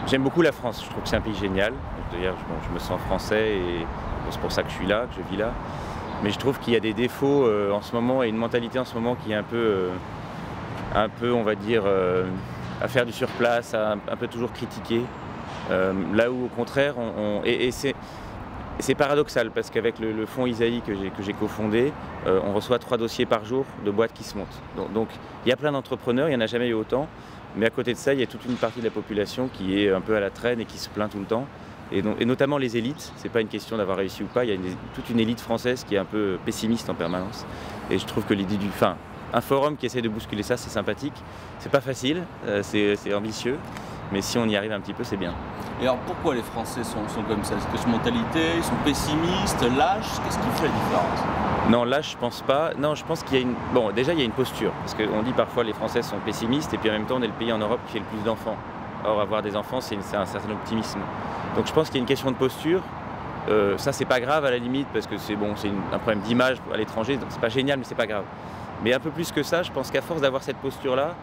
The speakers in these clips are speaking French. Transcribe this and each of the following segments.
J'aime beaucoup la France, je trouve que c'est un pays génial. D'ailleurs, je me sens français et c'est pour ça que je suis là, que je vis là. Mais je trouve qu'il y a des défauts en ce moment et une mentalité en ce moment qui est un peu on va dire, à faire du surplace, à un peu toujours critiquer. Là où au contraire, c'est paradoxal parce qu'avec le fonds Isaïe que j'ai cofondé, on reçoit 3 dossiers par jour de boîtes qui se montent. Donc il y a plein d'entrepreneurs, il n'y en a jamais eu autant. Mais à côté de ça, il y a toute une partie de la population qui est un peu à la traîne et qui se plaint tout le temps. Et notamment les élites, c'est pas une question d'avoir réussi ou pas, il y a toute une élite française qui est un peu pessimiste en permanence. Et je trouve que l'idée un forum qui essaie de bousculer ça, c'est sympathique. C'est pas facile, c'est ambitieux, mais si on y arrive un petit peu, c'est bien. Et alors pourquoi les Français sont comme ça? Est-ce que c'est mentalité, ils sont pessimistes, lâches? Qu'est-ce qui fait la différence? Non, là je pense pas. Non, je pense qu'il y a Bon, déjà il y a une posture, parce qu'on dit parfois les Français sont pessimistes, et puis en même temps on est le pays en Europe qui fait le plus d'enfants. Or avoir des enfants, c'est un certain optimisme. Donc je pense qu'il y a une question de posture. Ça c'est pas grave à la limite, parce que c'est un problème d'image à l'étranger, donc c'est pas génial, mais c'est pas grave. Mais un peu plus que ça, je pense qu'à force d'avoir cette posture-là,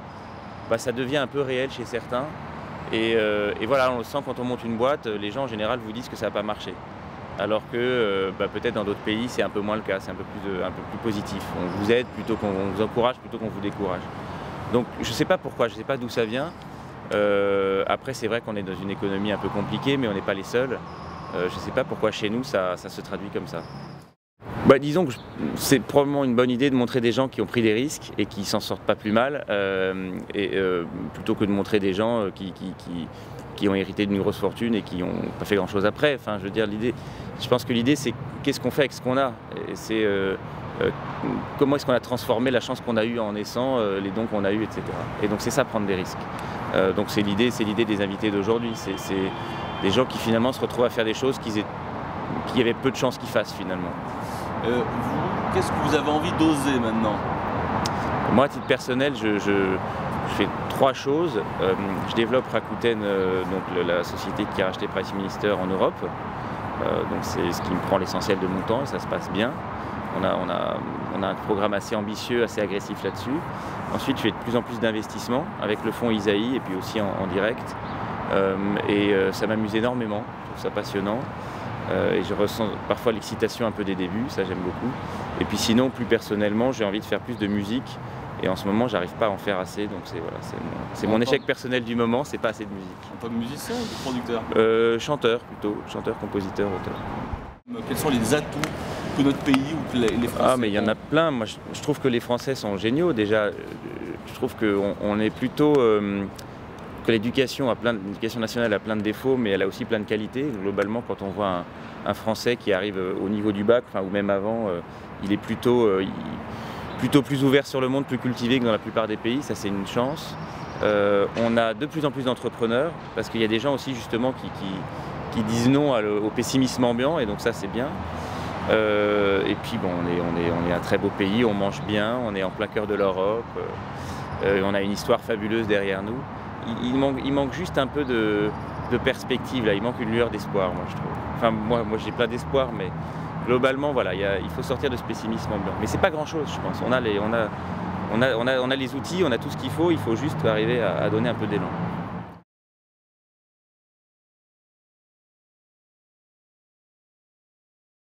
ça devient un peu réel chez certains. Et voilà, on le sent quand on monte une boîte, les gens en général vous disent que ça n'a pas marché. Alors que peut-être dans d'autres pays, c'est un peu moins le cas, c'est un peu plus positif. On vous aide plutôt qu'on vous encourage, plutôt qu'on vous décourage. Donc je ne sais pas pourquoi, je ne sais pas d'où ça vient. Après, c'est vrai qu'on est dans une économie un peu compliquée, mais on n'est pas les seuls. Je ne sais pas pourquoi chez nous, ça se traduit comme ça. Disons que c'est probablement une bonne idée de montrer des gens qui ont pris des risques et qui s'en sortent pas plus mal, plutôt que de montrer des gens qui ont hérité d'une grosse fortune et qui n'ont pas fait grand-chose après. Enfin, je veux dire, je pense que l'idée, c'est qu'est-ce qu'on fait avec ce qu'on a. C'est comment est-ce qu'on a transformé la chance qu'on a eue en naissant, les dons qu'on a eus, etc. Et donc c'est ça, prendre des risques. Donc c'est l'idée des invités d'aujourd'hui. C'est des gens qui finalement se retrouvent à faire des choses qu'il y avait peu de chances qu'ils fassent finalement. Vous, qu'est-ce que vous avez envie d'oser maintenant? Moi, à titre personnel, je fais 3 choses. Je développe Rakuten, donc la société qui a racheté Price Minister en Europe. Donc c'est ce qui me prend l'essentiel de mon temps et ça se passe bien. On a un programme assez ambitieux, assez agressif là-dessus. Ensuite, je fais de plus en plus d'investissements avec le fonds Isaïe et puis aussi en direct. Ça m'amuse énormément, je trouve ça passionnant. Et je ressens parfois l'excitation un peu des débuts, ça j'aime beaucoup. Et puis sinon, plus personnellement, j'ai envie de faire plus de musique. Et en ce moment, j'arrive pas à en faire assez, donc c'est mon échec personnel du moment, c'est pas assez de musique. En tant que musicien ou producteur? Chanteur plutôt, chanteur, compositeur, auteur. Quels sont les atouts que notre pays ou que les Français? Ah mais il y en a plein, moi je trouve que les Français sont géniaux déjà. Je trouve qu'on est plutôt... que l'éducation nationale a plein de défauts, mais elle a aussi plein de qualités. Globalement, quand on voit un Français qui arrive au niveau du bac, ou même avant, il est plutôt plus ouvert sur le monde, plus cultivé que dans la plupart des pays, ça c'est une chance. On a de plus en plus d'entrepreneurs, parce qu'il y a des gens aussi justement qui disent non au pessimisme ambiant, et donc ça c'est bien. Et puis on est un très beau pays, on mange bien, on est en plein cœur de l'Europe, on a une histoire fabuleuse derrière nous. Il manque juste un peu de perspective, là. Il manque une lueur d'espoir, moi je trouve. Enfin moi j'ai plein d'espoir, mais globalement voilà, il faut sortir de ce pessimisme ambiant. Mais c'est pas grand chose, je pense. On a les outils, on a tout ce qu'il faut juste arriver à donner un peu d'élan.